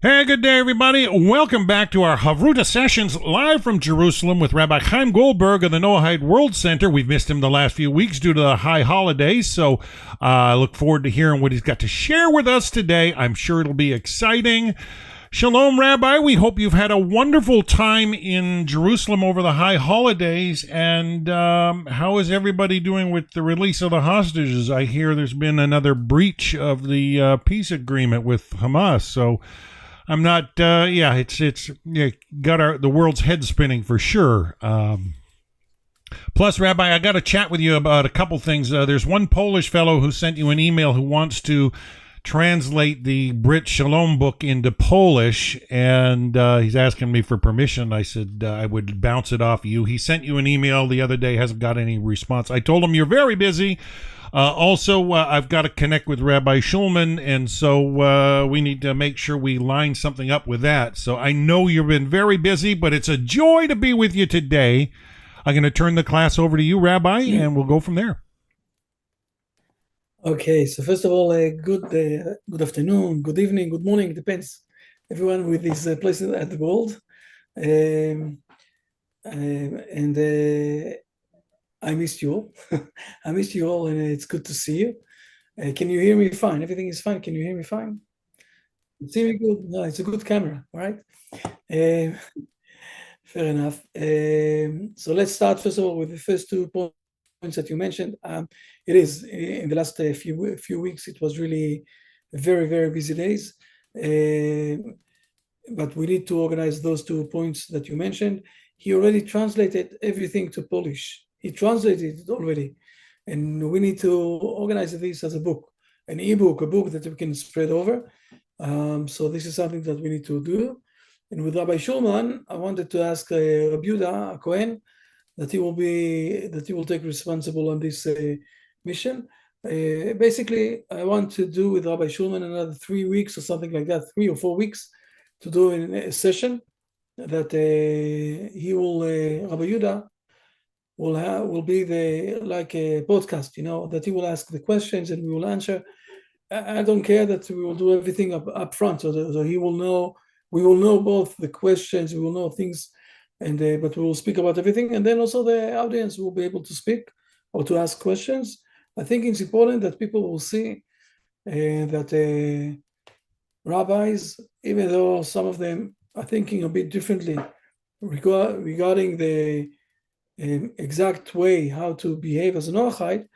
Hey, good day, everybody. Welcome back to our Chavruta sessions live from Jerusalem with Rabbi Chaim Goldberg of the Noahide World Center. We've missed him the last few weeks due to the high holidays, so I look forward to hearing what he's got to share with us today. I'm sure it'll be exciting. Shalom, Rabbi. We hope you've had a wonderful time in Jerusalem over the high holidays. And how is everybody doing with the release of the hostages? I hear there's been another breach of the peace agreement with Hamas. So I'm not. It's got the world's head spinning for sure. Plus, Rabbi, I got to chat with you about a couple things. There's one Polish fellow who sent you an email who wants to translate the Brit Shalom book into Polish, and he's asking me for permission. I said I would bounce it off you. He sent you an email the other day, hasn't got any response. I told him you're very busy. Also, I've got to connect with Rabbi Schulman, and so we need to make sure we line something up with that. So I know you've been very busy, but it's a joy to be with you today. I'm going to turn the class over to you, Rabbi, and we'll go from there. Okay, so first of all, good afternoon, good evening, good morning, depends. Everyone with his places at the world. I missed you all. I missed you all, and it's good to see you. Can you hear me fine? Everything is fine. Can you hear me fine? See me good? No, it's a good camera, right? Fair enough. So let's start first of all with the first 2 points that you mentioned. It is in the last few weeks. It was really very, very busy days. But we need to organize those 2 points that you mentioned. He already translated everything to Polish. He translated it already, and we need to organize this as a book, an ebook, a book that we can spread over. So this is something that we need to do. And with Rabbi Schulman, I wanted to ask Rabbi Yehuda Cohen that he will take responsible on this mission. Basically, I want to do with Rabbi Schulman another 3 weeks or something like that, 3 or 4 weeks, to do a session that he will, Rabbi Yehuda will be like a podcast, that he will ask the questions and we will answer. I don't care that we will do everything up front, so he will know. We will know both the questions, we will know things, and but we will speak about everything, and then also the audience will be able to speak or to ask questions. I think it's important that people will see that rabbis, even though some of them are thinking a bit differently regarding the exact way how to behave as a Noahide,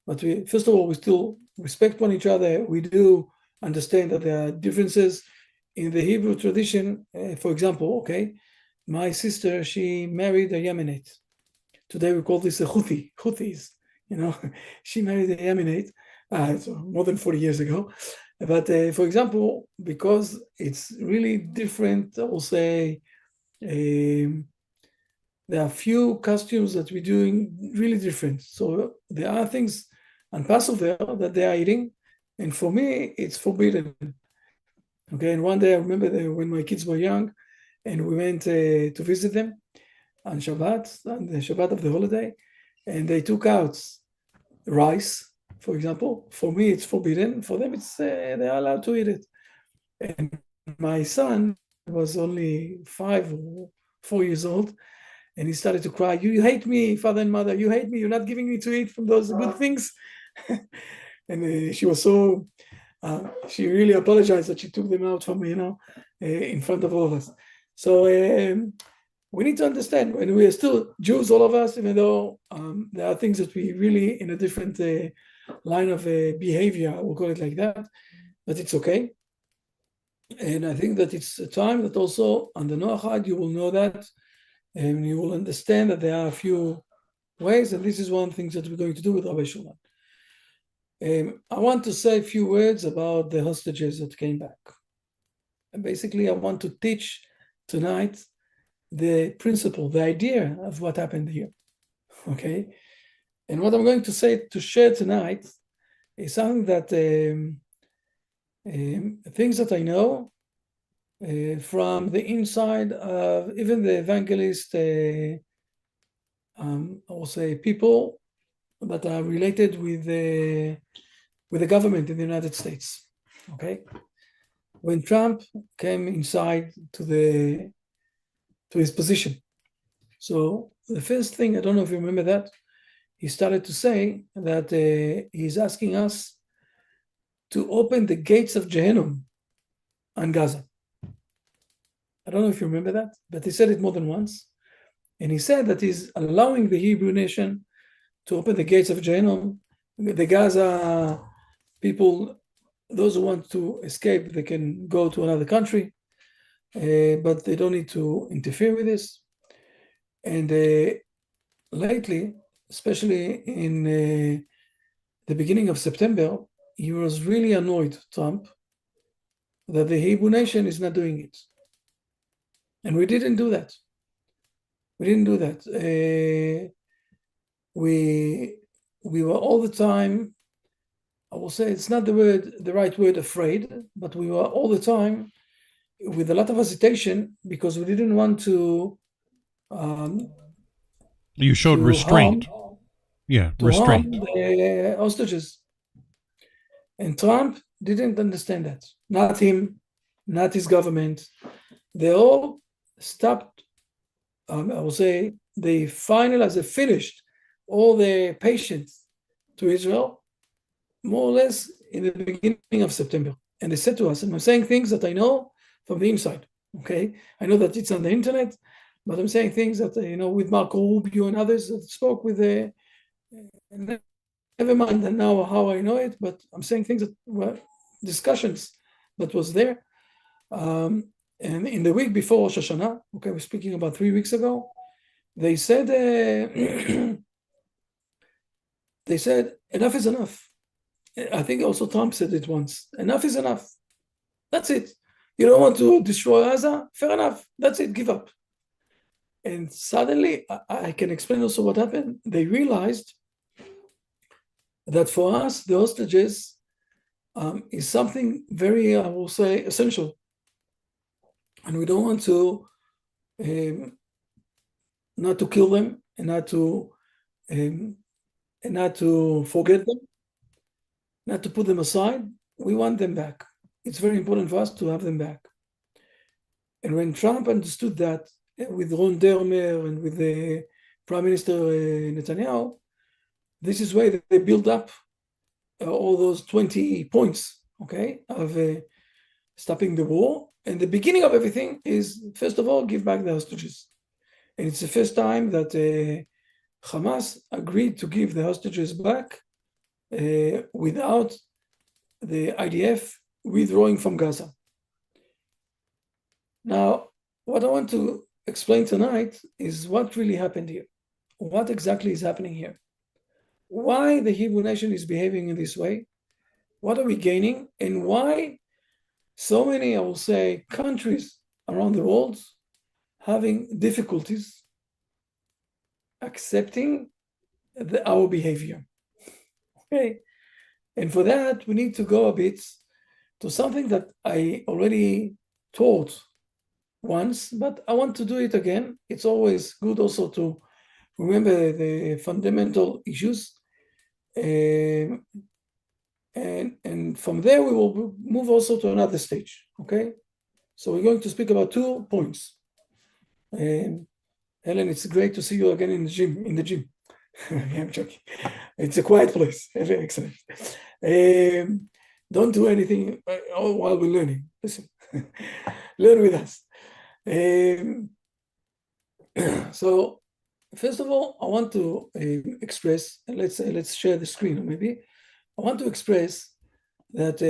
but first of all, we still respect one each other. We do understand that there are differences in the Hebrew tradition. For example, my sister, she married a Yemenite. Today we call this a Houthis, she married a Yemenite more than 40 years ago. But for example, because it's really different, I will say, there are few costumes that we're doing really different. So there are things on Passover that they are eating, and for me, it's forbidden. Okay, and one day I remember when my kids were young, and we went to visit them on Shabbat, on the Shabbat of the holiday, and they took out rice, for example. For me, it's forbidden. For them, it's they are allowed to eat it. And my son was only 5 or 4 years old, and he started to cry, "You hate me, father and mother, you hate me, you're not giving me to eat from those good things." And she was so, she really apologized that she took them out from me, in front of all of us. So we need to understand, when we are still Jews, all of us, even though there are things that we really in a different line of behavior, we'll call it like that, but it's okay. And I think that it's a time that also on the Noahide, you will know that, and you will understand that there are a few ways, and this is one of the things that we're going to do with Rabbi Shulman. I want to say a few words about the hostages that came back. And basically, I want to teach tonight the principle, the idea of what happened here. Okay? And what I'm going to share tonight is something that, things that I know from the inside of even the evangelist, I will say, people that are related with the government in the United States. Okay, when Trump came inside to his position. So the first thing, I don't know if you remember that, he started to say that he's asking us to open the gates of Gehenna on Gaza. I don't know if you remember that, but he said it more than once. And he said that he's allowing the Hebrew nation to open the gates of Gehenna. The Gaza people, those who want to escape, they can go to another country, but they don't need to interfere with this. And lately, especially in the beginning of September, he was really annoyed, Trump, that the Hebrew nation is not doing it. And we didn't do that. We didn't do that. We were all the time, I will say it's not the right word, afraid, but we were all the time with a lot of hesitation because we didn't want to. You showed restraint. Restraint. Harm the hostages. And Trump didn't understand that. Not him, not his government. They all stopped. I will say they finished all the patience to Israel, more or less in the beginning of September. And they said to us, and I'm saying things that I know from the inside, okay? I know that it's on the internet, but I'm saying things that, with Marco Rubio and others that spoke with never mind now how I know it, but I'm saying things that were discussions that was there. And in the week before Rosh Hashanah, okay, we're speaking about 3 weeks ago, they said, enough is enough. I think also Trump said it once. Enough is enough. That's it. You don't want to destroy Gaza? Fair enough. That's it. Give up. And suddenly, I can explain also what happened. They realized that for us, the hostages is something very, I will say, essential. And we don't want to not to kill them and not to forget them, not to put them aside. We want them back. It's very important for us to have them back. And when Trump understood that with Ron Dermer and with the Prime Minister Netanyahu, this is why they build up all those 20 points, okay, of stopping the war. And the beginning of everything is, first of all, give back the hostages. And it's the first time that Hamas agreed to give the hostages back without the IDF withdrawing from Gaza. Now, what I want to explain tonight is what really happened here. What exactly is happening here? Why the Hebrew nation is behaving in this way? What are we gaining? And why so many, I will say, countries around the world having difficulties accepting our behavior? Okay. And for that, we need to go a bit to something that I already taught once, but I want to do it again. It's always good also to remember the fundamental issues. And from there, we will move also to another stage, okay? So we're going to speak about 2 points. Helen, it's great to see you again in the gym. I'm joking. It's a quiet place. Very excellent. Don't do anything while we're learning. Listen, learn with us. So, first of all, I want to express, and let's share the screen maybe. I want to express that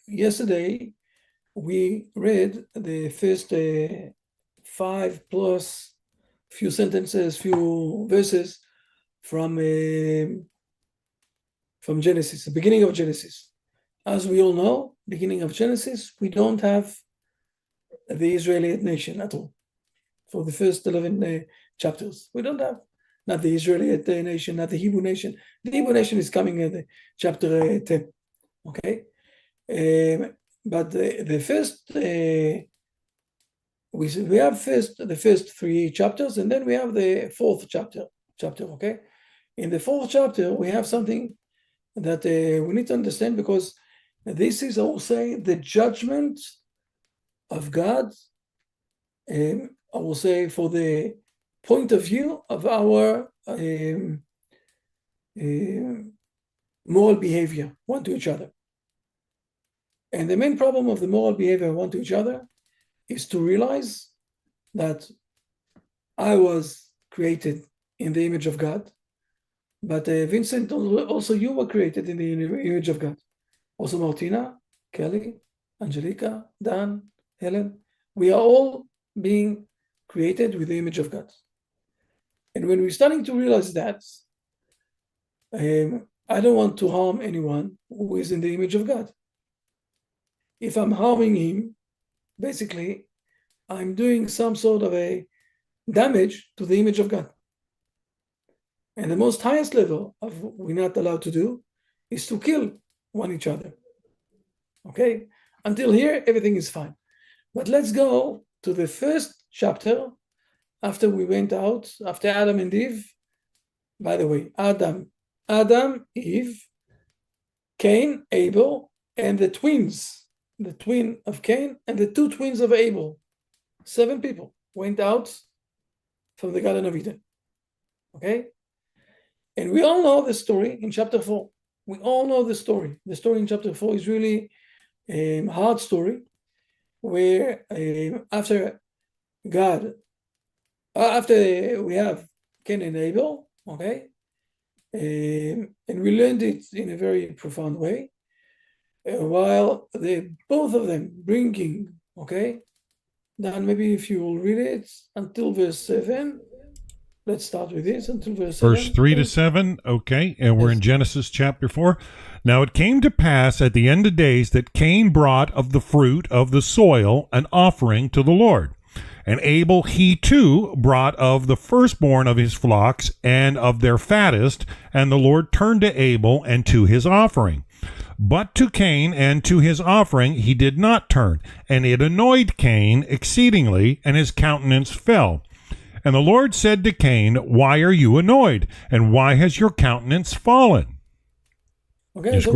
yesterday we read the first 5 plus few sentences, few verses from Genesis, the beginning of Genesis. As we all know, beginning of Genesis, we don't have the Israeli nation at all. For the first 11 chapters, we don't have not the Israeli nation, not the Hebrew nation. The Hebrew nation is coming in chapter 10. Okay, but the first we have the first 3 chapters, and then we have the 4th chapter. Okay, in the 4th chapter we have something that we need to understand, because This is, I will say, the judgment of God, I will say, for the point of view of our moral behavior one to each other. And the main problem of the moral behavior one to each other is to realize that I was created in the image of God, but Vincent, also you were created in the image of God. Also Martina, Kelly, Angelica, Dan, Helen, we are all being created with the image of God. And when we're starting to realize that, I don't want to harm anyone who is in the image of God. If I'm harming him, basically, I'm doing some sort of a damage to the image of God. And the most highest level of what we're not allowed to do is to kill one each other. Okay? Until here, everything is fine. But let's go to the first chapter after we went out, after Adam and Eve. By the way, Adam, Eve, Cain, Abel, and the twins, the twin of Cain and the two twins of Abel. 7 people went out from the Garden of Eden. Okay? And we all know the story in chapter 4. We all know the story. The story in chapter 4 is really a hard story where after we have Cain and Abel, okay? And we learned it in a very profound way. While both of them bringing, okay? Then maybe if you will read it until verse 7. Let's start with this until verse 7. Verse 3 to 7, okay, and we're in Genesis chapter 4. Now it came to pass at the end of days that Cain brought of the fruit of the soil an offering to the Lord. And Abel he too brought of the firstborn of his flocks and of their fattest, and the Lord turned to Abel and to his offering. But to Cain and to his offering he did not turn, and it annoyed Cain exceedingly, and his countenance fell. And the Lord said to Cain, why are you annoyed? And why has your countenance fallen? Okay, so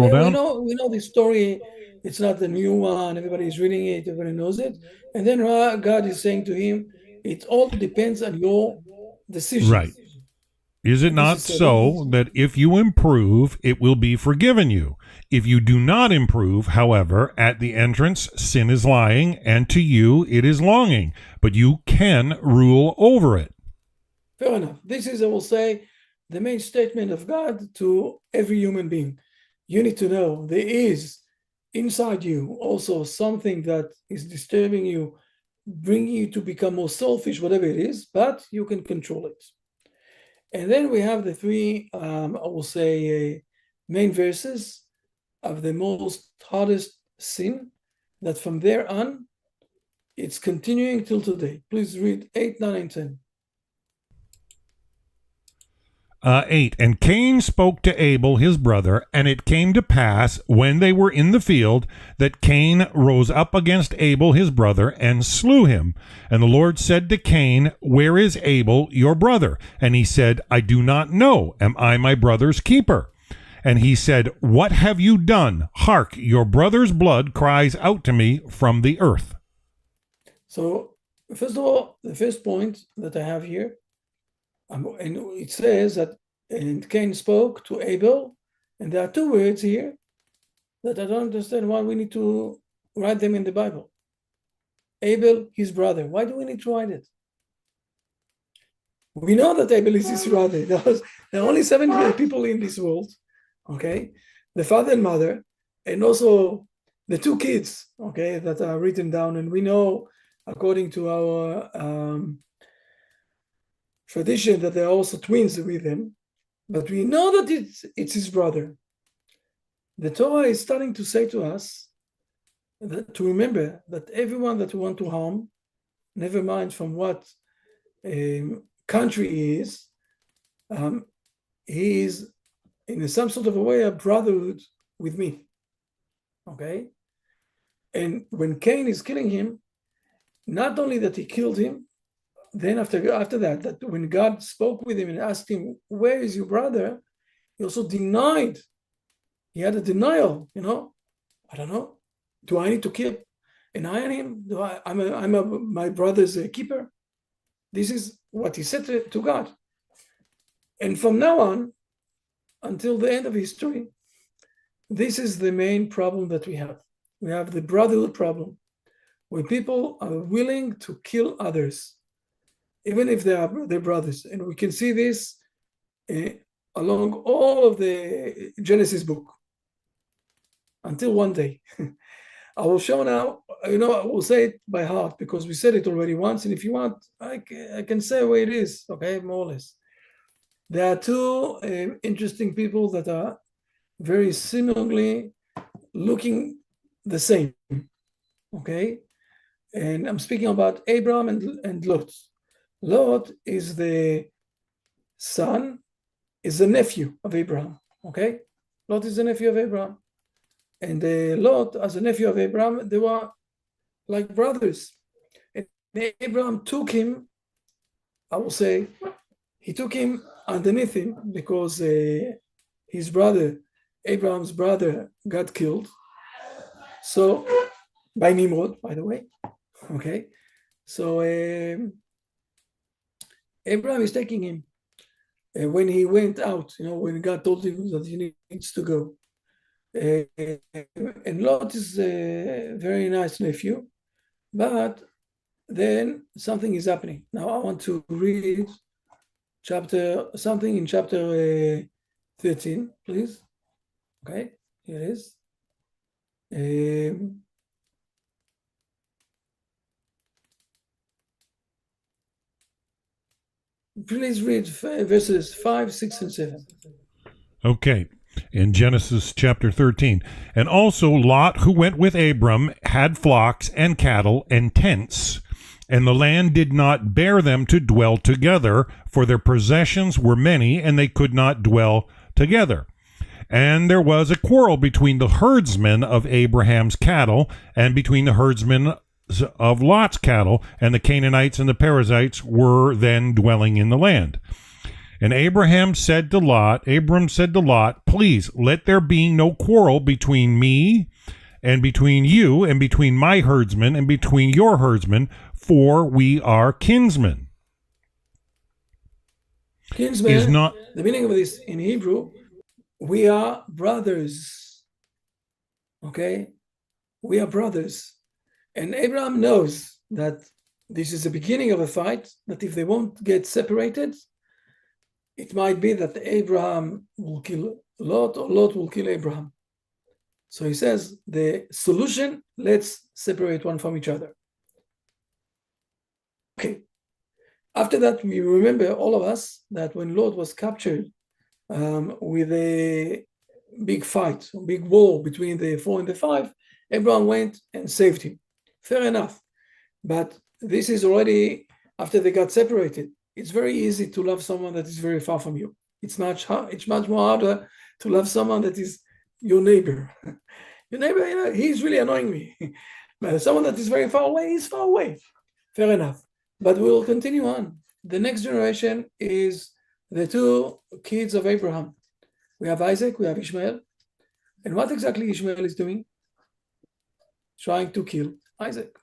we know this story. It's not the new one. Everybody's reading it. Everybody knows it. And then God is saying to him, it all depends on your decisions. Right. Is it not so that if you improve, it will be forgiven you? If you do not improve, however, at the entrance sin is lying, and to you it is longing, but you can rule over it. Fair enough. This is, I will say, the main statement of God to every human being. You need to know there is inside you also something that is disturbing you, bringing you to become more selfish, whatever it is, but you can control it. And then we have the 3, I will say, main verses of the most hardest sin, that from there on, it's continuing till today. Please read 8, 9, and 10. 8, and Cain spoke to Abel his brother, and it came to pass, when they were in the field, that Cain rose up against Abel his brother, and slew him. And the Lord said to Cain, where is Abel your brother? And he said, I do not know. Am I my brother's keeper? And he said, what have you done? Hark, your brother's blood cries out to me from the earth. So, first of all, the first point that I have here, and it says that and Cain spoke to Abel, and there are 2 words here that I don't understand why we need to write them in the Bible. Abel, his brother. Why do we need to write it? We know that Abel is his brother. There are only 7 people in this world, okay? The father and mother, and also the 2 kids, okay, that are written down. And we know, according to our tradition, that there are also twins with him, but we know that it's his brother. The Torah is starting to say to us to remember that everyone that we want to harm, never mind from what country he is in some sort of a way a brotherhood with me. Okay? And when Cain is killing him, not only that he killed him, then after that when God spoke with him and asked him, where is your brother? He also denied. He had a denial, I don't know. Do I need to keep an eye on him? I'm my brother's keeper? This is what he said to God. And from now on, until the end of history, this is the main problem that we have. We have the brotherhood problem, where people are willing to kill others, even if they are their brothers. And we can see this along all of the Genesis book, until one day. I will show now, I will say it by heart because we said it already once, and if you want, I can say where it is, okay, more or less. There are two interesting people that are very similarly looking the same, okay? And I'm speaking about Abraham and Lot. Lot is the son, is the nephew of Abraham, okay? Lot is the nephew of Abraham. And Lot, as a nephew of Abraham, they were like brothers. And Abraham took him, I will say, he took him underneath him because his brother, Abraham's brother, got killed. So, by Nimrod, by the way. Okay. So, Abraham is taking him. When he went out, when God told him that he needs to go. And Lot is a very nice nephew, but then something is happening. Now I want to read something in chapter 13, please. Okay, here it is. Please read verses 5, 6, and 7. Okay. In Genesis chapter 13. And also Lot, who went with Abram, had flocks and cattle and tents, and the land did not bear them to dwell together, for their possessions were many, and they could not dwell together. And there was a quarrel between the herdsmen of Abraham's cattle and between the herdsmen of Lot's cattle, and the Canaanites and the Perizzites were then dwelling in the land. And Abram said to Lot, please let there be no quarrel between me and between you and between my herdsmen and between your herdsmen, for we are kinsmen. Kinsmen is not the meaning of this in Hebrew. We are brothers. Okay? We are brothers. And Abraham knows that this is the beginning of a fight, that if they won't get separated, it might be that Abraham will kill Lot or Lot will kill Abraham. So he says, the solution, let's separate one from each other. Okay. After that, we remember, all of us, that when Lot was captured with a big fight, a big war between the 4 and the 5, Abraham went and saved him. Fair enough. But this is already after they got separated. It's very easy to love someone that is very far from you. It's much more harder to love someone that is your neighbor. Your neighbor, he's really annoying me. But someone that is very far away is far away. Fair enough. But we'll continue on. The next generation is the 2 kids of Abraham. We have Isaac, we have Ishmael. And what exactly Ishmael is doing? Trying to kill Isaac.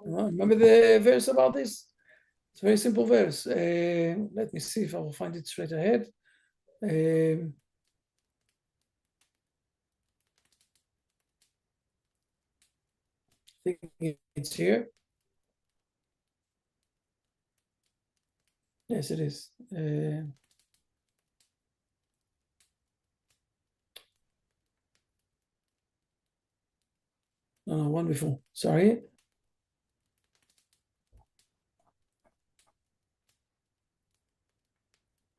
Remember the verse about this? It's a very simple verse. Let me see if I will find it straight ahead. I think it's here. Yes, it is. No, one before. Sorry.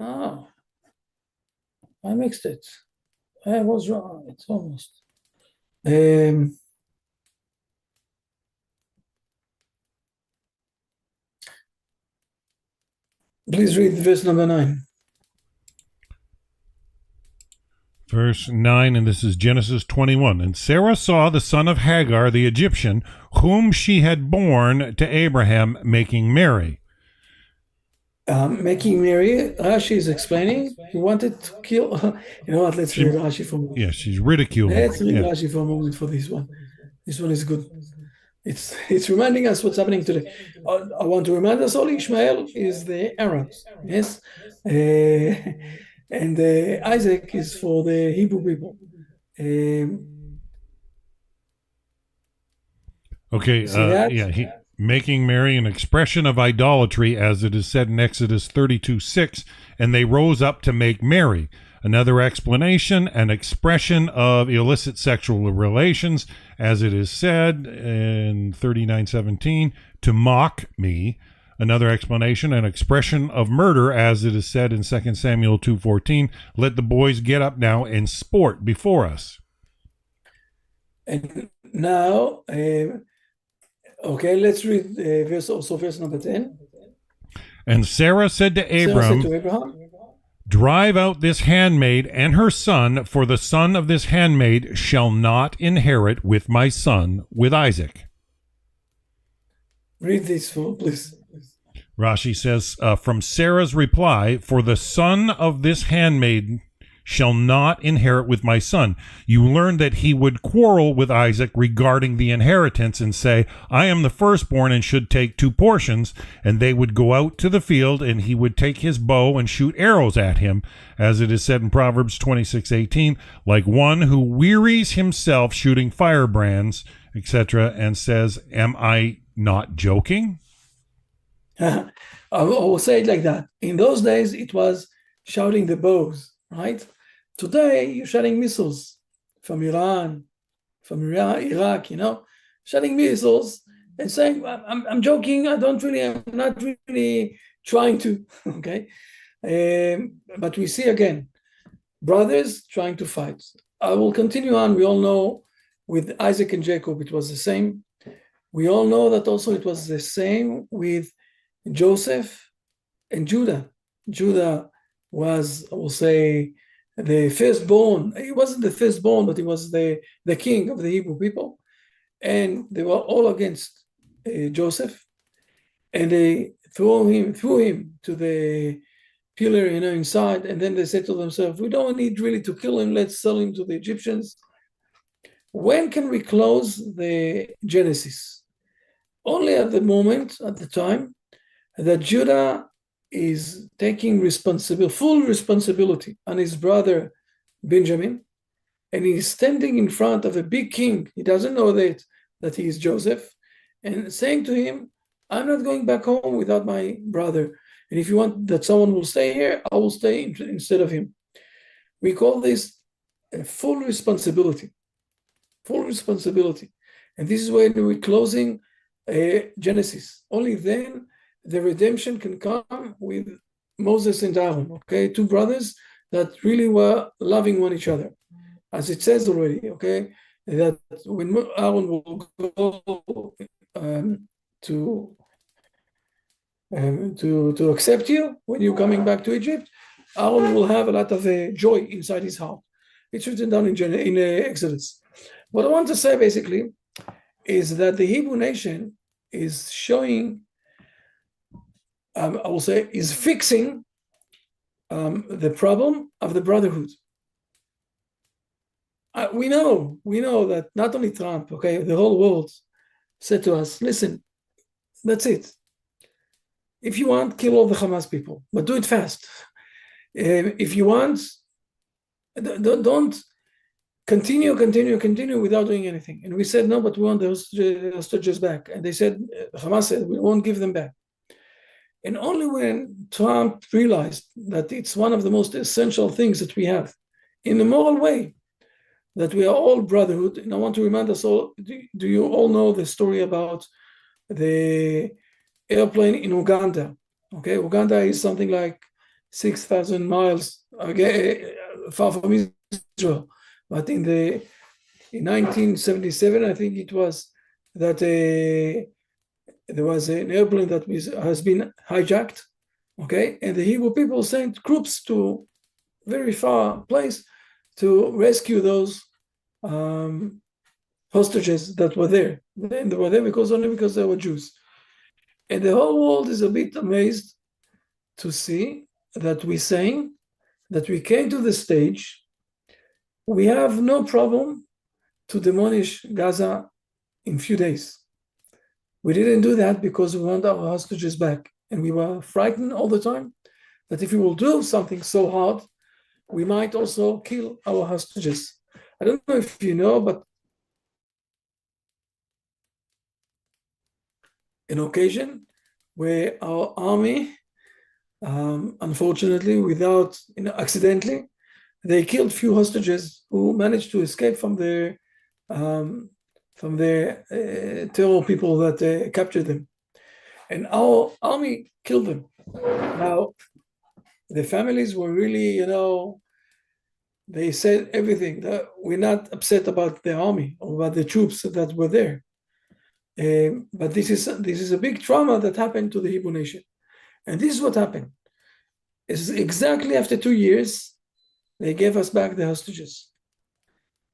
Ah, I mixed it. I was wrong. It's almost. I Please read verse number 9. Verse 9, and this is Genesis 21. And Sarah saw the son of Hagar the Egyptian, whom she had borne to Abraham, making merry. Making merry, Rashi is explaining. He wanted to kill. You know what? Let's read Rashi for a moment. Yeah, she's ridiculing. Let's read Rashi for a moment for this one. This one is good. It's reminding us what's happening today. I want to remind us all, Ishmael is the Arabs, yes? And Isaac is for the Hebrew people. Okay, making merry, an expression of idolatry, as it is said in Exodus 32:6, and they rose up to make merry. Another explanation, an expression of illicit sexual relations, as it is said in 39:17, to mock me. Another explanation, an expression of murder, as it is said in 2 Samuel 2:14, let the boys get up now and sport before us. And now, okay, let's read verse number 10. And Sarah said to Abraham, drive out this handmaid and her son, for the son of this handmaid shall not inherit with my son, with Isaac. Read this, please. Rashi says, from Sarah's reply, for the son of this handmaid shall not inherit with my son. You learn that he would quarrel with Isaac regarding the inheritance and say, I am the firstborn and should take 2 portions. And they would go out to the field and he would take his bow and shoot arrows at him, as it is said in Proverbs 26:18, like one who wearies himself shooting firebrands, etc., and says, am I not joking? I will say it like that. In those days, it was shouting the bows, right? Today, you're shooting missiles from Iran, from Iraq, shooting missiles and saying, I'm joking, I'm not really trying to, okay? But we see again, brothers trying to fight. I will continue on. We all know with Isaac and Jacob, it was the same. We all know that also it was the same with Joseph and Judah. Judah was, I will say, the firstborn. He wasn't the firstborn, but he was the king of the Hebrew people. And they were all against Joseph. And they threw him to the pillar, inside. And then they said to themselves, we don't need really to kill him. Let's sell him to the Egyptians. When can we close the Genesis? Only at the time, that Judah is taking full responsibility on his brother Benjamin, and he's standing in front of a big king. He doesn't know that he is Joseph, and saying to him, I'm not going back home without my brother. And if you want that someone will stay here, I will stay instead of him. We call this a full responsibility. Full responsibility. And this is when we're closing Genesis. Only then the redemption can come with Moses and Aaron, okay? 2 brothers that really were loving one each other. As it says already, okay, that when Aaron will go to accept you when you're coming back to Egypt, Aaron will have a lot of joy inside his heart. It's written down in Exodus. What I want to say basically is that the Hebrew nation is showing, I will say, is fixing the problem of the brotherhood. We know that not only Trump, okay, the whole world said to us, listen, that's it. If you want, kill all the Hamas people, but do it fast. If you want, don't continue without doing anything. And we said, no, but we want the hostages back. And they said, Hamas said, we won't give them back. And only when Trump realized that it's one of the most essential things that we have in a moral way, that we are all brotherhood. And I want to remind us all, do you all know the story about the airplane in Uganda? Okay, Uganda is something like 6,000 miles far from Israel. But in 1977, I think it was, that there was an airplane that has been hijacked, okay? And the Hebrew people sent troops to very far place to rescue those hostages that were there. And they were there only because they were Jews. And the whole world is a bit amazed to see that we're saying that we came to the stage, we have no problem to demolish Gaza in few days. We didn't do that because we want our hostages back. And we were frightened all the time that if we will do something so hard, we might also kill our hostages. I don't know if you know, but an occasion where our army, unfortunately, accidentally, they killed few hostages who managed to escape from their terror people that captured them. And our army killed them. Now, the families were really, they said everything, that we're not upset about the army or about the troops that were there. But this is a big trauma that happened to the Hebrew nation. And this is what happened. Is exactly after 2 years, they gave us back the hostages.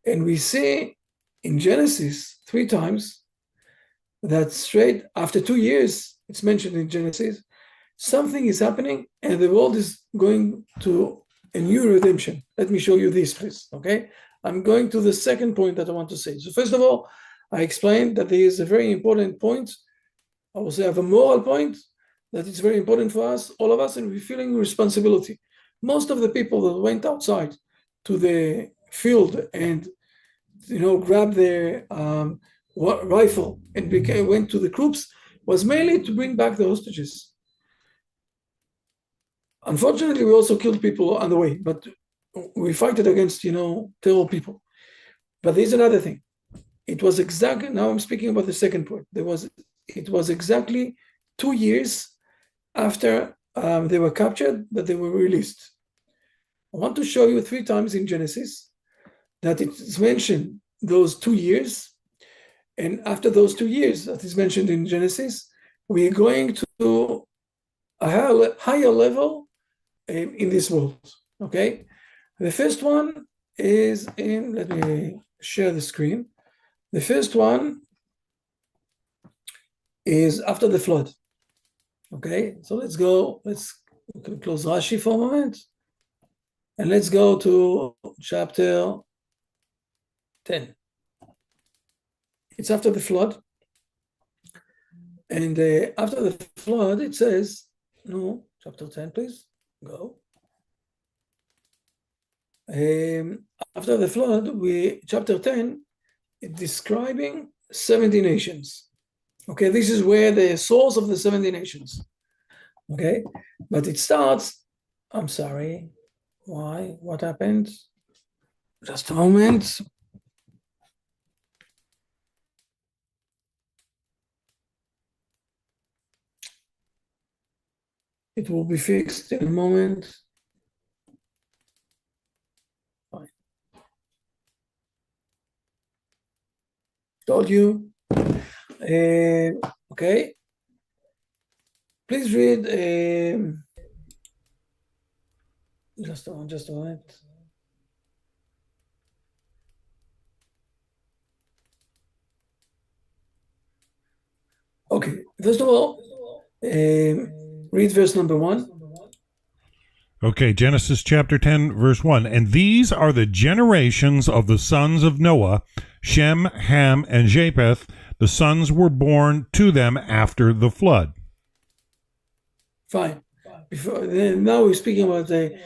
And we see in Genesis 3 times that straight after 2 years, it's mentioned in Genesis, something is happening and the world is going to a new redemption. Let me show you this, please, okay? I'm going to the second point that I want to say. So first of all, I explained that there is a very important point. I will say I have a moral point that it's very important for us, all of us, and we're feeling responsibility. Most of the people that went outside to the field and grabbed their rifle and went to the troops was mainly to bring back the hostages. Unfortunately, we also killed people on the way, but we fight it against terror people. But there's another thing. It was exactly, now I'm speaking about the second point. It was exactly 2 years after they were captured that they were released. I want to show you 3 times in Genesis that it's mentioned those 2 years. And after those 2 years that is mentioned in Genesis, we are going to a higher level in this world, okay? The first one is let me share the screen. The first one is after the flood, okay? So let's close Rashi for a moment. And let's go to chapter 10. It's after the flood. And after the flood, it says, no, chapter 10, please, go. After the flood, chapter 10, it's describing 70 nations. Okay, this is where the source of the 70 nations. Okay, but it starts, I'm sorry, why? What happened? Just a moment. It will be fixed in a moment. Fine. Told you. Okay. Please read. Just a moment. Okay. First of all, read verse number 1. Okay, Genesis chapter 10, verse 1. And these are the generations of the sons of Noah, Shem, Ham, and Japheth. The sons were born to them after the flood. Fine. Now we're speaking about the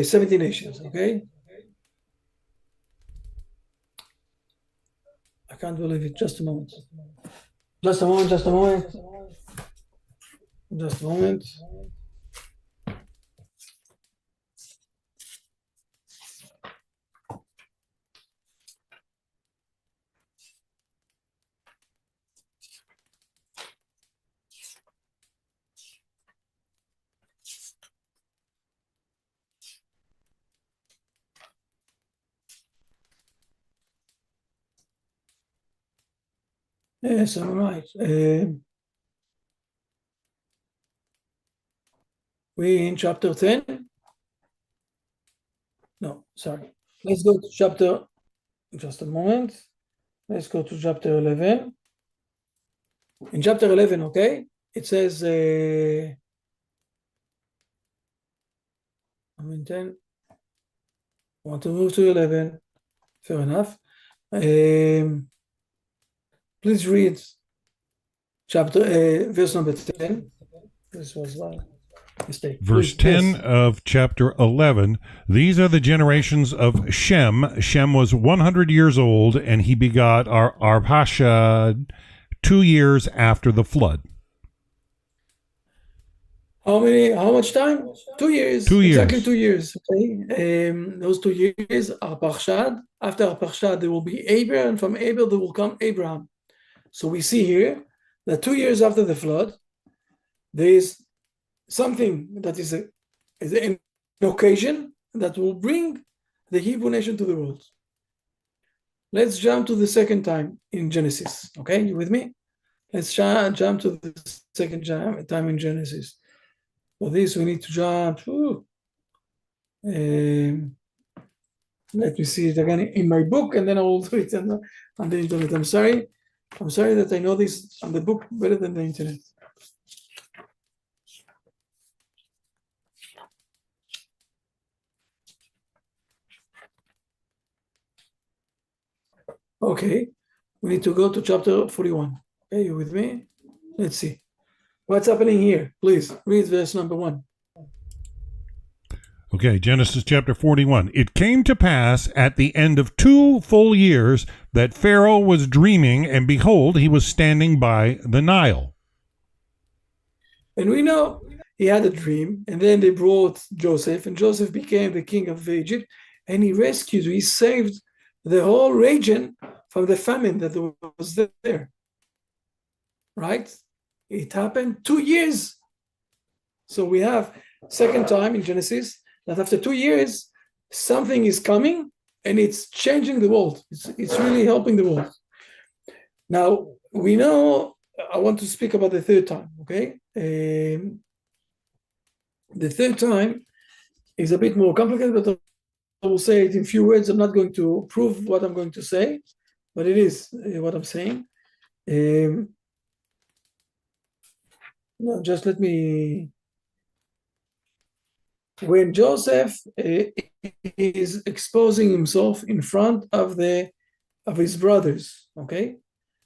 70 nations, okay? I can't believe it. Just a moment. Just a moment. Yes, I'm right. We're in chapter 10. No, sorry. Let's go to chapter, just a moment. Let's go to chapter 11. In chapter 11, okay, it says, I'm in 10. I want to move to 11. Fair enough. Please read verse number 10. This was my mistake. Verse Please, 10 yes. of chapter 11. These are the generations of Shem. Shem was 100 years old, and he begot Arpachshad 2 years after the flood. How much time? 2 years. 2 years. Exactly 2 years. Okay. Those 2 years are Arpachshad. After Arpachshad, there will be Abel, and from Abel there will come Abraham. So we see here that 2 years after the flood, there is something that is an occasion that will bring the Hebrew nation to the world. Let's jump to the second time in Genesis. Okay, you with me? Let's jump to the second time in Genesis. For this, we need to jump. Let me see it again in my book, and then I will do it on the internet. I'm sorry that I know this on the book better than the internet. Okay, we need to go to chapter 41. Okay, you with me? Let's see. What's happening here? Please read verse number 1. Okay, Genesis chapter 41. It came to pass at the end of 2 full years that Pharaoh was dreaming, and behold, he was standing by the Nile. And we know he had a dream, and then they brought Joseph, and Joseph became the king of Egypt, and he saved the whole region from the famine that was there. Right? It happened 2 years. So we have second time in Genesis that after 2 years, something is coming and it's changing the world. It's really helping the world. Now, we know, I want to speak about the third time, okay? The third time is a bit more complicated, but I will say it in few words. I'm not going to prove what I'm going to say, but it is what I'm saying. No, just let me. When Joseph is exposing himself in front of his brothers, okay,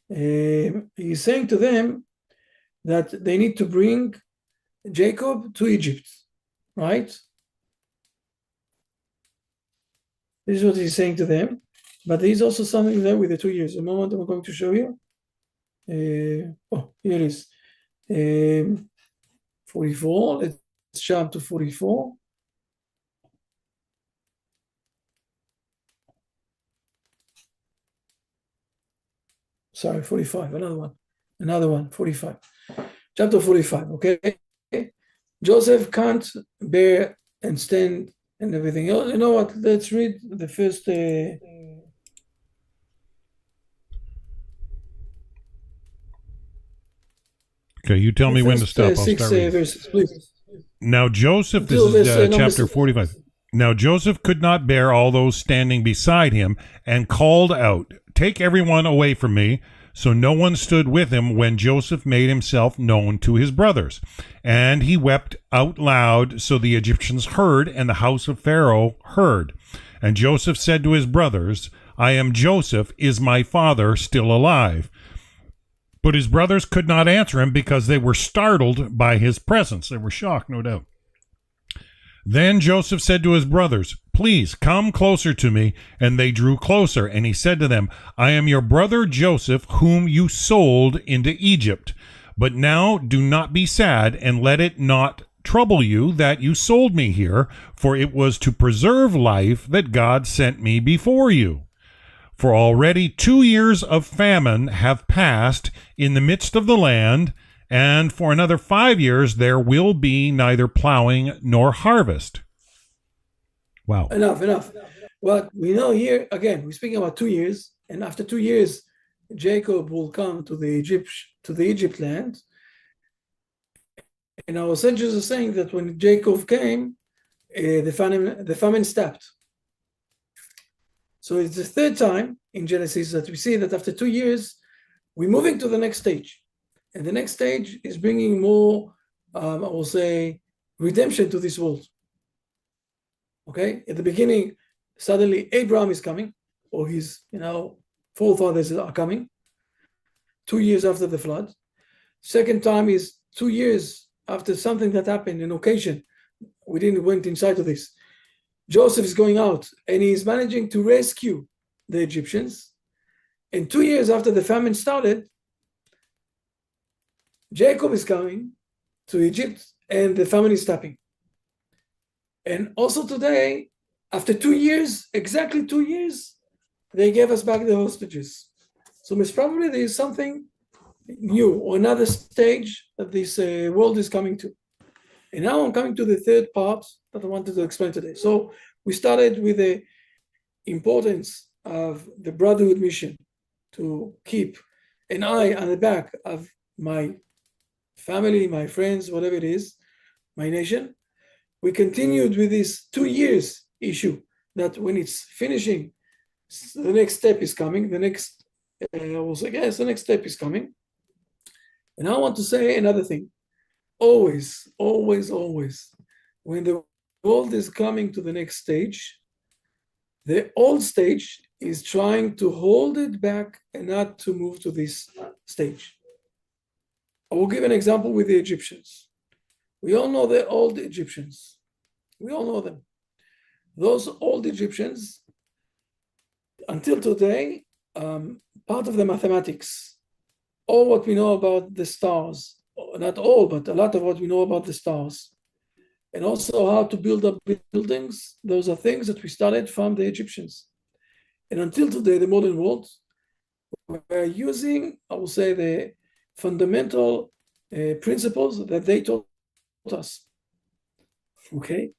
he's saying to them that they need to bring Jacob to Egypt, right? This is what he's saying to them, but there's also something there with the 2 years. A moment, I'm going to show you. Here it is. 44. Let's jump to 44. Sorry, 45. Another one. 45. Chapter 45. Okay. Joseph can't bear and stand and everything. You know what? Let's read the first. Okay, you tell me when to stop. I'll 6 start reading. verses, please. Now Joseph, this is chapter 45. Now Joseph could not bear all those standing beside him, and called out, "Take everyone away from me." So no one stood with him when Joseph made himself known to his brothers. And he wept out loud, so the Egyptians heard, and the house of Pharaoh heard. And Joseph said to his brothers, "I am Joseph. Is my father still alive?" But his brothers could not answer him because they were startled by his presence. They were shocked, no doubt. Then Joseph said to his brothers, "Please come closer to me." And they drew closer. And he said to them, "I am your brother Joseph, whom you sold into Egypt. But now do not be sad, and let it not trouble you that you sold me here, for it was to preserve life that God sent me before you. For already 2 years of famine have passed in the midst of the land, and for another 5 years there will be neither plowing nor harvest." Wow. Enough. What we know here, again, we're speaking about 2 years, and after 2 years, Jacob will come to the Egypt land. And our sages are saying that when Jacob came, the famine stopped. So it's the third time in Genesis that we see that after 2 years, we're moving to the next stage. And the next stage is bringing more, I will say, redemption to this world. Okay, at the beginning, suddenly Abraham is coming, or his, forefathers are coming, 2 years after the flood. Second time is 2 years after something that happened, an occasion. We didn't went inside of this. Joseph is going out and he is managing to rescue the Egyptians. And 2 years after the famine started, Jacob is coming to Egypt and the famine is stopping. And also today, after 2 years, exactly 2 years, they gave us back the hostages. So most probably there is something new or another stage that this world is coming to. And now I'm coming to the third part that I wanted to explain today. So we started with the importance of the brotherhood mission to keep an eye on the back of my family, my friends, whatever it is, my nation. We continued with this 2 years issue that when it's finishing, the next step is coming. The next, I will say, yes, the next step is coming. And I want to say another thing. Always, always, always, when the world is coming to the next stage, the old stage is trying to hold it back and not to move to this stage. I will give an example with the Egyptians. We all know the old Egyptians. We all know them. Those old Egyptians, until today, part of the mathematics, all what we know about the stars, not all, but a lot of what we know about the stars, and also how to build up buildings, those are things that we studied from the Egyptians. And until today, the modern world, we're using, I will say, the fundamental principles that they taught us. Okay?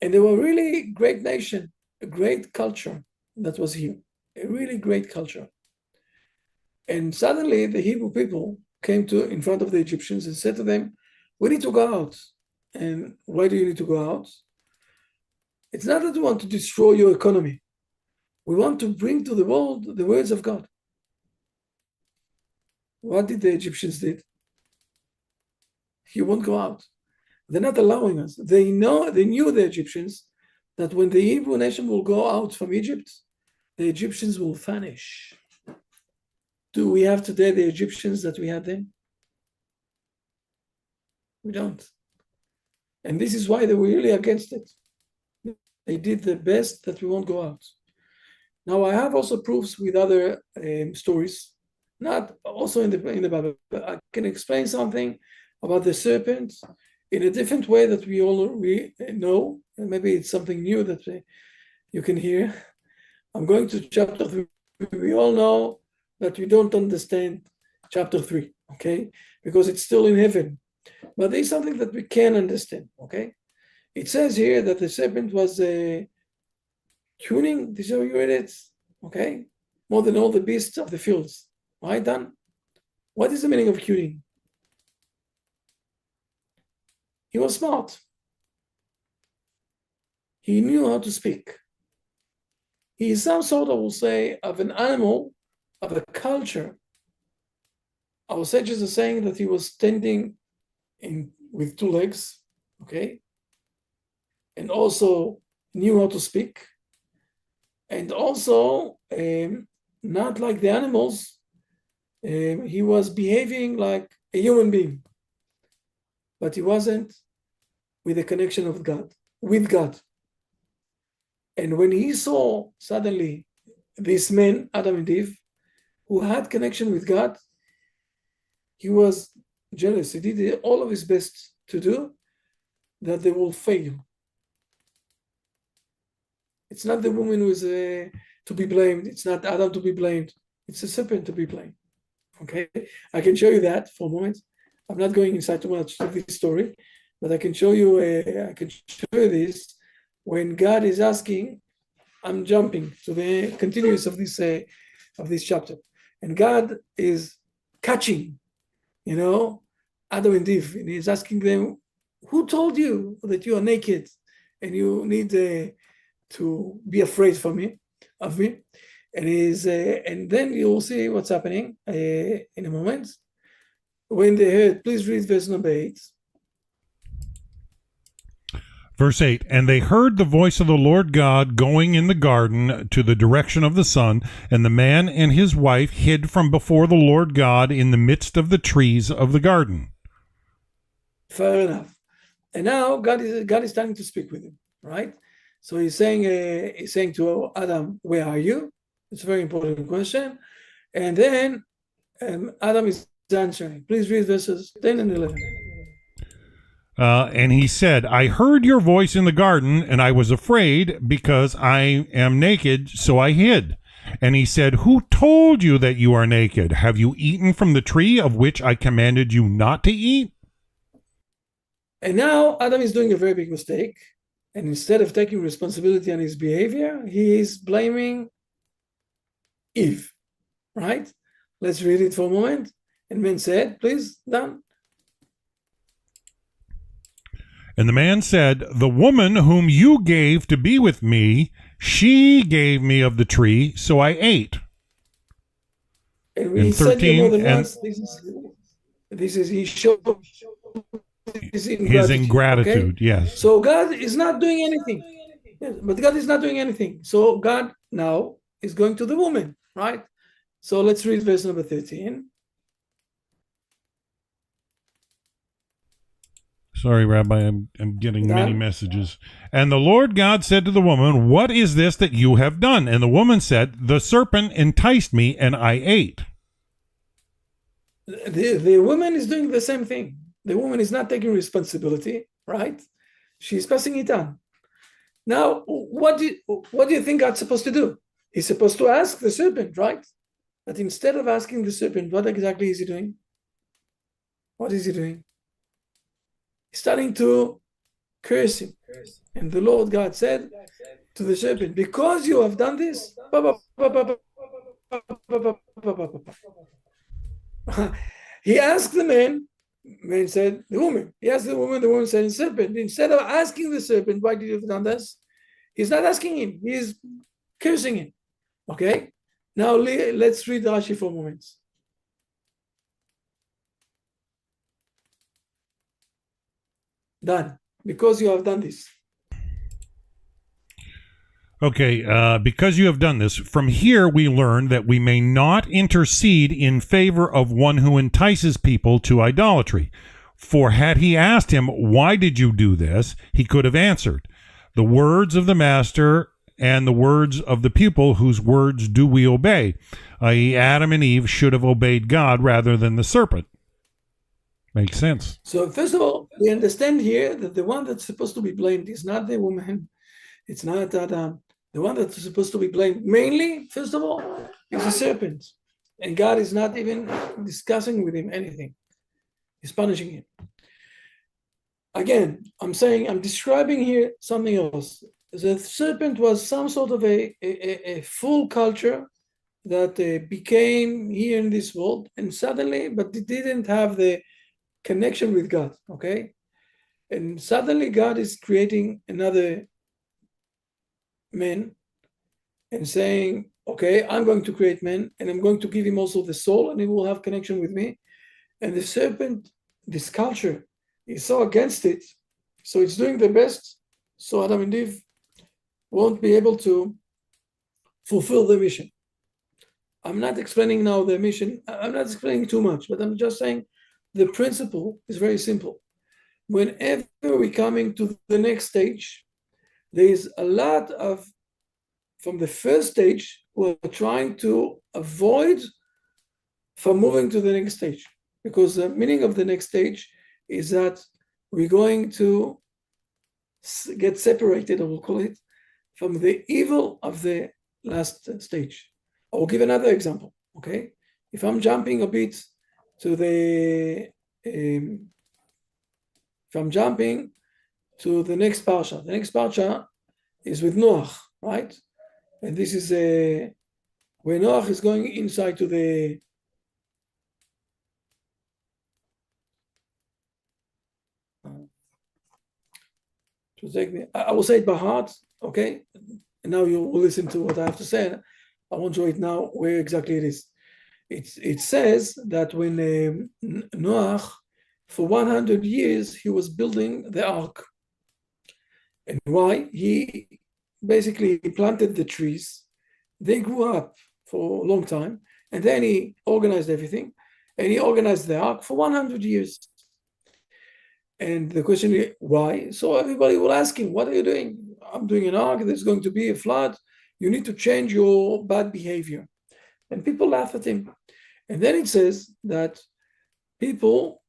And they were really great nation, a great culture that was here, a really great culture. And suddenly the Hebrew people came to in front of the Egyptians and said to them, we need to go out. And why do you need to go out? It's not that we want to destroy your economy. We want to bring to the world the words of God. What did the Egyptians did? You won't go out. They're not allowing us. They knew the Egyptians that when the Hebrew nation will go out from Egypt, the Egyptians will vanish. Do we have today the Egyptians that we had then? We don't. And this is why they were really against it. They did the best that we won't go out. Now I have also proofs with other stories, not also in the Bible, but I can explain something about the serpent in a different way that we know, and maybe it's something new that you can hear. I'm going to chapter 3. We all know that we don't understand chapter 3, okay? Because it's still in heaven. But there's something that we can understand, okay? It says here that the serpent was tuning, this is how you read it, okay? More than all the beasts of the fields. Right, Dan? What is the meaning of tuning? He was smart. He knew how to speak. He is some sort, I will say, of an animal, of a culture. Our sages are saying that he was standing with 2 legs, okay? And also knew how to speak. And also, not like the animals, he was behaving like a human being. But he wasn't with a connection of God, with God. And when he saw suddenly these men, Adam and Eve, who had connection with God, he was jealous. He did all of his best to do that they will fail. It's not the woman who is to be blamed. It's not Adam to be blamed. It's the serpent to be blamed. Okay, I can show you that for a moment. I'm not going inside too much of this story, but I can show you. This when God is asking. I'm jumping to the continuous of this chapter, and God is catching, Adam and Eve, and He's asking them, "Who told you that you are naked and you need to be afraid of me?" And and then you will see what's happening in a moment. when they heard, please read verse number 8. Verse 8, and they heard the voice of the Lord God going in the garden to the direction of the sun, and the man and his wife hid from before the Lord God in the midst of the trees of the garden. Fair enough. And now God is starting to speak with him, right? So he's saying to Adam, where are you? It's a very important question. And then Adam is answering. Please read verses 10 and 11. And he said, I heard your voice in the garden, and I was afraid because I am naked, so I hid. And he said, who told you that you are naked? Have you eaten from the tree of which I commanded you not to eat? And now Adam is doing a very big mistake. And instead of taking responsibility on his behavior, he is blaming Eve, right? Let's read it for a moment. And man said, please, Dan. And the man said, the woman whom you gave to be with me, she gave me of the tree, so I ate. And we said more than once, this is he showed his ingratitude, okay? Yes. So God is not doing anything. Yes, but God is not doing anything. So God now is going to the woman, right? So let's read verse number 13. Sorry, Rabbi, I'm getting many messages. And the Lord God said to the woman, what is this that you have done? And the woman said, the serpent enticed me, and I ate. The woman is doing the same thing. The woman is not taking responsibility, right? She's passing it on. Now, what do you think God's supposed to do? He's supposed to ask the serpent, right? But instead of asking the serpent, what exactly is he doing? What is he doing? He's starting to curse him. And the Lord God said to the serpent, because you have done this, he asked the man said, the woman. He asked the woman said, the serpent. Instead of asking the serpent, why did you have done this? He's not asking him, he's cursing him. Okay? Now let's read Rashi for a moment. Done. Because you have done this. Okay, because you have done this, from here we learn that we may not intercede in favor of one who entices people to idolatry. For had he asked him, why did you do this? He could have answered, the words of the master and the words of the pupil whose words do we obey, i.e. Adam and Eve should have obeyed God rather than the serpent. Makes sense. So first of all, we understand here that the one that's supposed to be blamed is not the woman. It's not Adam. The one that's supposed to be blamed mainly, first of all, is the serpent. And God is not even discussing with him anything. He's punishing him. Again, I'm describing here something else. The serpent was some sort of a full culture that became here in this world, and suddenly, but it didn't have the connection with God, okay? And suddenly God is creating another man and saying, okay, I'm going to create man, and I'm going to give him also the soul, and he will have connection with me. And the serpent, this culture, is so against it, so it's doing the best, so Adam and Eve won't be able to fulfill the mission. I'm not explaining now the mission. I'm not explaining too much, but I'm just saying the principle is very simple. Whenever we're coming to the next stage, there is a lot of, from the first stage, we're trying to avoid from moving to the next stage. Because the meaning of the next stage is that we're going to get separated, I will call it, from the evil of the last stage. I'll give another example, okay? If I'm jumping a bit to the, if I'm jumping to the next parsha is with Noah, right? And this is where Noah is going inside to the I will say it by heart, okay? And now you will listen to what I have to say. I won't show it now where exactly it is. it says that when Noah, for 100 years, he was building the ark. And why? He basically planted the trees. They grew up for a long time. And then he organized everything. And he organized the ark for 100 years. And the question is, why? So everybody will ask him, what are you doing? I'm doing an ark. There's going to be a flood. You need to change your bad behavior. And people laugh at him. And then it says that people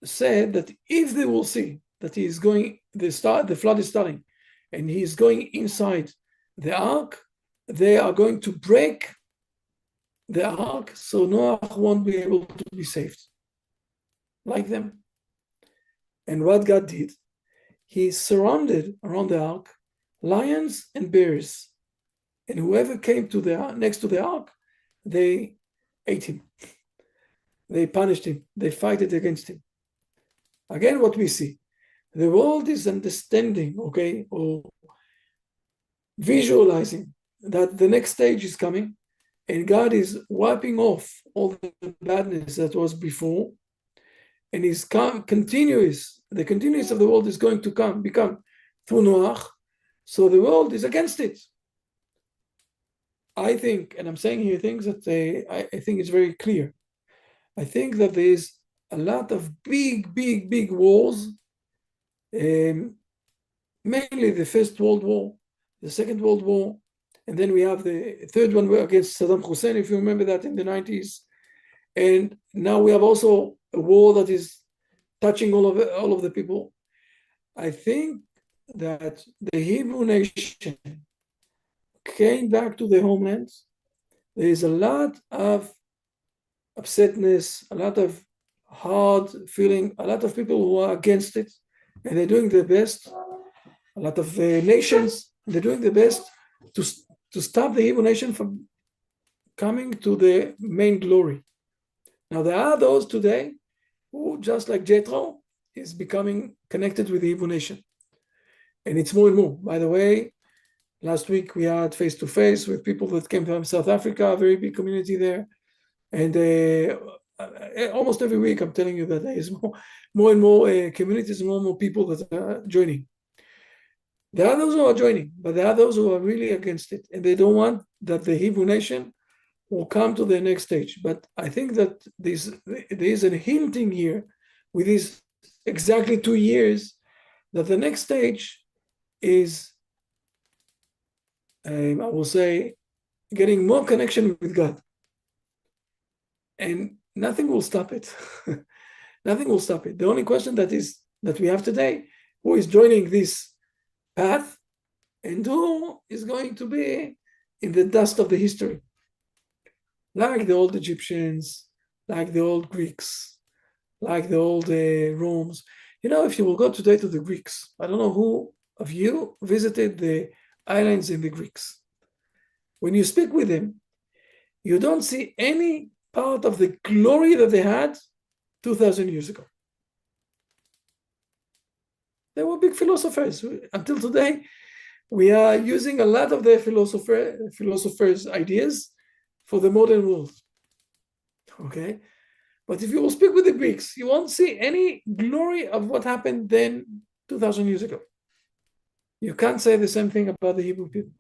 said that if they will see that he is going, the flood is starting, and he is going inside the ark, they are going to break the ark, so Noah won't be able to be saved, like them. And what God did, he surrounded around the ark lions and bears, and whoever came to the next to the ark, they ate him. They punished him. They fought against him. Again, what we see, the world is understanding, okay, or visualizing that the next stage is coming, and God is wiping off all the badness that was before, and the continuous of the world is going to become through Noah. So the world is against it. I think, and I'm saying here things that I think it's very clear. I think that there is a lot of big wars, mainly the First World War, the Second World War, and then we have the third one against Saddam Hussein, if you remember that, in the 90s. And now we have also a war that is touching all of the people. I think that the Hebrew nation came back to their homeland. There is a lot of upsetness, a lot of hard feeling, a lot of people who are against it, and they're doing their best. A lot of nations, they're doing their best to stop the Hebrew nation from coming to the main glory. Now, there are those today who, just like Jethro, is becoming connected with the Hebrew nation. And it's more and more. By the way, last week we had face-to-face with people that came from South Africa, a very big community there. And almost every week, I'm telling you that there is more and more communities, more and more people that are joining. There are those who are joining, but there are those who are really against it, and they don't want that the Hebrew nation will come to the next stage. But I think that there is a hinting here with these exactly 2 years that the next stage is, I will say, getting more connection with God. And nothing will stop it. Nothing will stop it. The only question that we have today, who is joining this path and who is going to be in the dust of the history, like the old Egyptians, like the old Greeks, like the old Romans. You know, if you will go today to the Greeks, I don't know who of you visited the islands in the Greeks. When you speak with them, you don't see any part of the glory that they had 2,000 years ago. They were big philosophers. Until today, we are using a lot of their philosophers' ideas for the modern world. Okay? But if you will speak with the Greeks, you won't see any glory of what happened then 2,000 years ago. You can't say the same thing about the Hebrew people.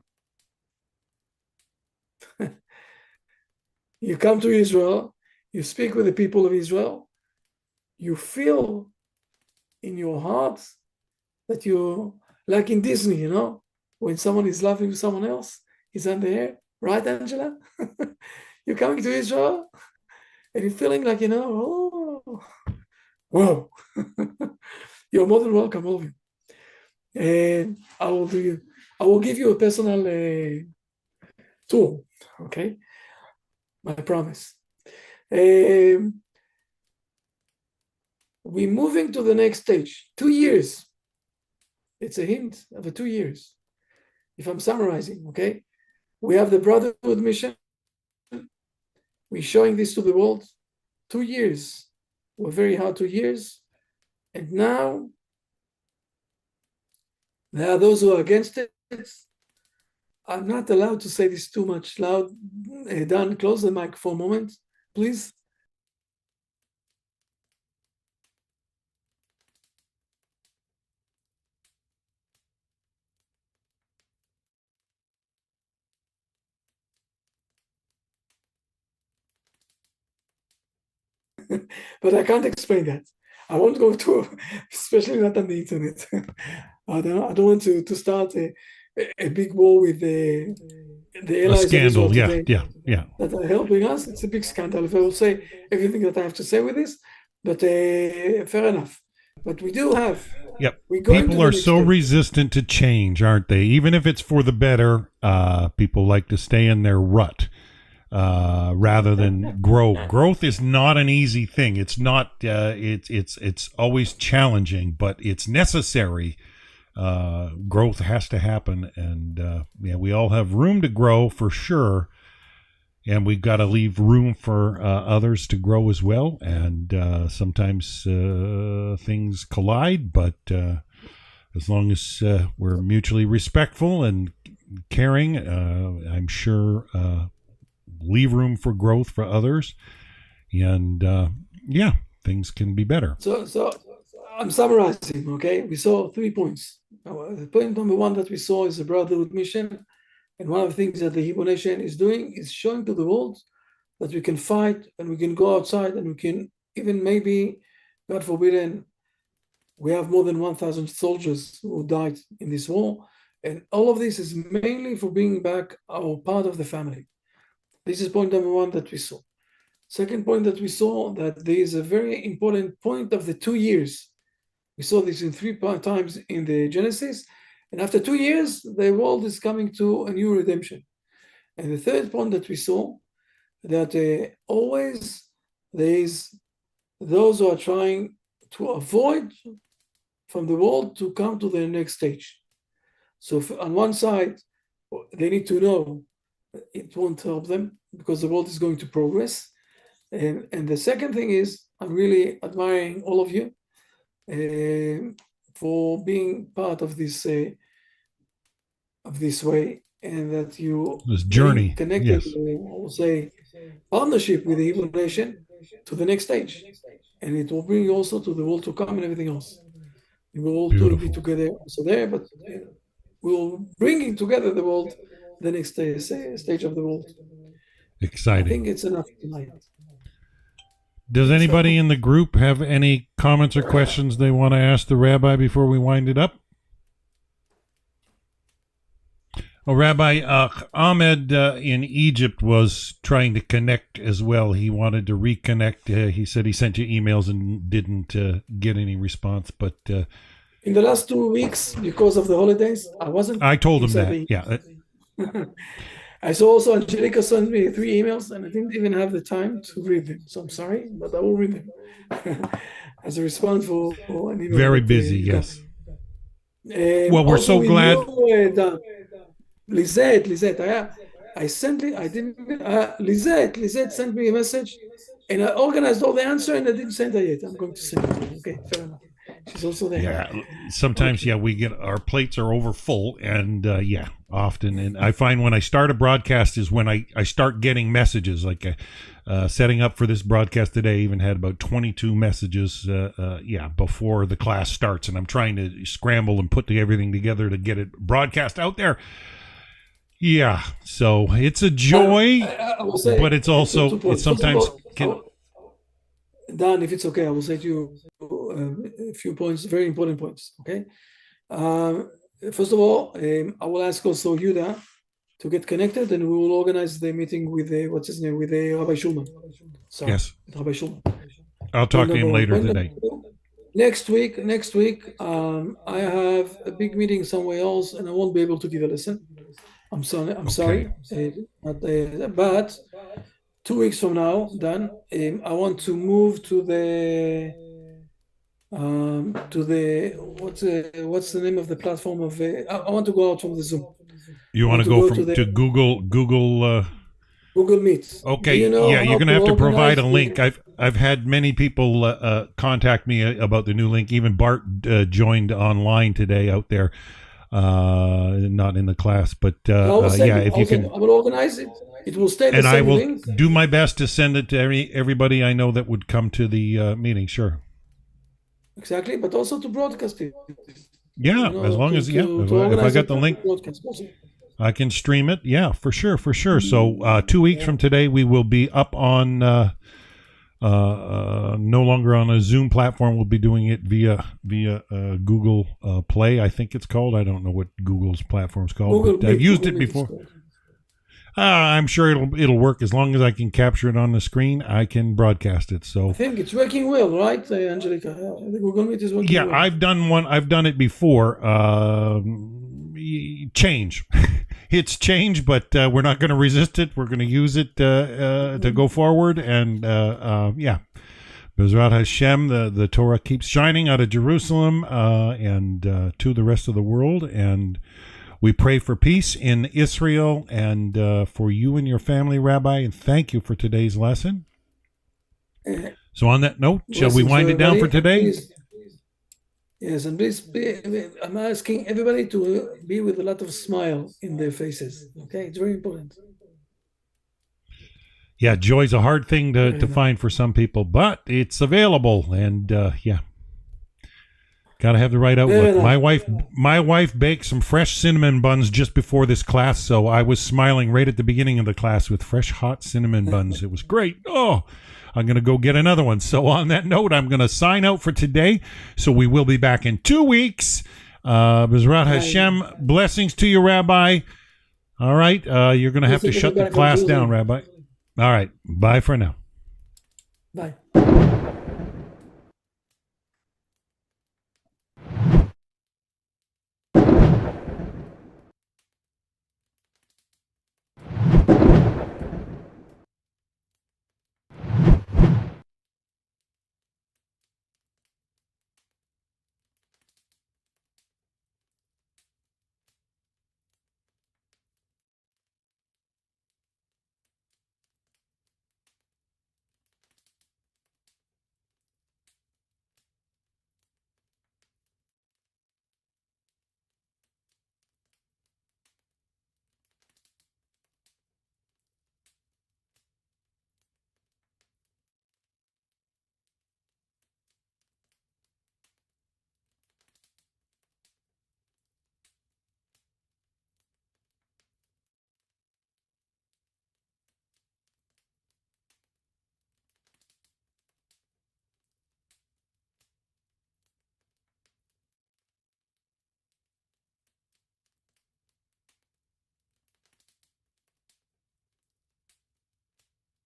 You come to Israel, you speak with the people of Israel, you feel in your heart that you're like in Disney, you know, when someone is laughing with someone else, he's on the air, right, Angela? You're coming to Israel and you're feeling like, you know, oh, whoa. You're more than welcome, all of you. And I will give you a personal tour, okay? I promise. We're moving to the next stage. 2 years. It's a hint of a 2 years. If I'm summarizing, okay? We have the brotherhood mission. We're showing this to the world. 2 years were very hard 2 years. And now there are those who are against it. I'm not allowed to say this too much loud. Dan, close the mic for a moment. please? But I can't explain that. I won't go to, especially not on the internet. I don't want to start a big war with the allies of Israel today that are helping us. It's a big scandal. If I will say everything that I have to say with this, but fair enough. But we do have. Yep. People are so resistant to change, aren't they? Even if it's for the better, people like to stay in their rut rather than grow. Growth is not an easy thing. It's not. It's always challenging, but it's necessary. Growth has to happen, and we all have room to grow for sure. And we've got to leave room for others to grow as well. And sometimes things collide, but as long as we're mutually respectful and caring, I'm sure leave room for growth for others. And things can be better. So I'm summarizing, okay? We saw 3 points. The point number 1 that we saw is the brotherhood mission. And one of the things that the Hebrew nation is doing is showing to the world that we can fight and we can go outside and we can even maybe, God forbid, we have more than 1,000 soldiers who died in this war. And all of this is mainly for bringing back our part of the family. This is point number 1 that we saw. Second point that we saw, that there is a very important point of the 2 years. We saw this in 3 times in the Genesis. And after 2 years, the world is coming to a new redemption. And the third point that we saw, that always there is those who are trying to avoid from the world to come to the next stage. So on one side, they need to know it won't help them because the world is going to progress. And the second thing is, I'm really admiring all of you for being part of this way, and that you this journey connected, I will say, partnership with the Hebrew nation to the next stage, and it will bring you also to the world to come and everything else. We will all be together also there, but we'll bring together the world, the next stage of the world. Exciting. I think it's enough tonight. Does anybody in the group have any comments or questions they want to ask the rabbi before we wind it up? Well, Rabbi, Ahmed in Egypt was trying to connect as well. He wanted to reconnect. He said he sent you emails and didn't get any response. But in the last 2 weeks, because of the holidays, I told him that. Yeah. I saw also Angelica sent me 3 emails, and I didn't even have the time to read them. So I'm sorry, but I will read them as a response for an email. Very busy, yes. Well, we're so glad. Lisette, Lisette sent me a message, and I organized all the answer, and I didn't send her yet. I'm going to send her. Okay, fair enough. She's also there. Yeah, sometimes, we get our plates are over full, and often. And I find when I start a broadcast is when I start getting messages, like setting up for this broadcast today, even had about 22 messages, before the class starts, and I'm trying to scramble and put everything together to get it broadcast out there. Yeah, so it's a joy, I will say, but it's also it sometimes can. Dan, if it's okay, I will say to you a few points, very important points. Okay, first of all, I will ask also Yuda to get connected, and we will organize the meeting with what's his name, with Rabbi Schulman. Sorry, yes, Rabbi Schulman. I'll talk to him later today. Next week, I have a big meeting somewhere else, and I won't be able to give a lesson. I'm sorry, but 2 weeks from now, Dan, I want to move to the what's the name of the platform of I want to go out from the Zoom. You want to go to Google Meet. Okay, you're going to have to provide a link. I've had many people contact me about the new link. Even Bart joined online today out there. Not in the class, but if you can, I will organize it. It will stay the And same I will link. do my best to send it to everybody I know that would come to the meeting. Sure. Exactly, but also to broadcast it. Yeah, as long as if I got the link, I can stream it. Yeah, for sure. So 2 weeks from today, we will be up on no longer on a Zoom platform. We'll be doing it via Google Play, I think it's called. I don't know what Google's platform's called. I've used it before. I'm sure it'll work as long as I can capture it on the screen. I can broadcast it. So I think it's working well, right, Angelica? The Google Meet is working well. Yeah, I've done it before. Change. It's change, but we're not going to resist it. We're going to use it to go forward. And yeah, Bezrat Hashem, the Torah keeps shining out of Jerusalem and to the rest of the world. And we pray for peace in Israel and for you and your family, Rabbi. And thank you for today's lesson. So on that note, shall we wind it down for today? Please. Yes, and please, I'm asking everybody to be with a lot of smile in their faces. Okay, it's very important. Yeah, joy's a hard thing to find for some people, but it's available, and yeah, got to have the right outlook. My wife baked some fresh cinnamon buns just before this class, so I was smiling right at the beginning of the class with fresh, hot cinnamon buns. It was great. Oh, I'm going to go get another one. So on that note, I'm going to sign out for today. So we will be back in 2 weeks. Bezrat Hashem, blessings to you, Rabbi. All right, you're going to have to shut the class down, Rabbi. All right, bye for now. Bye.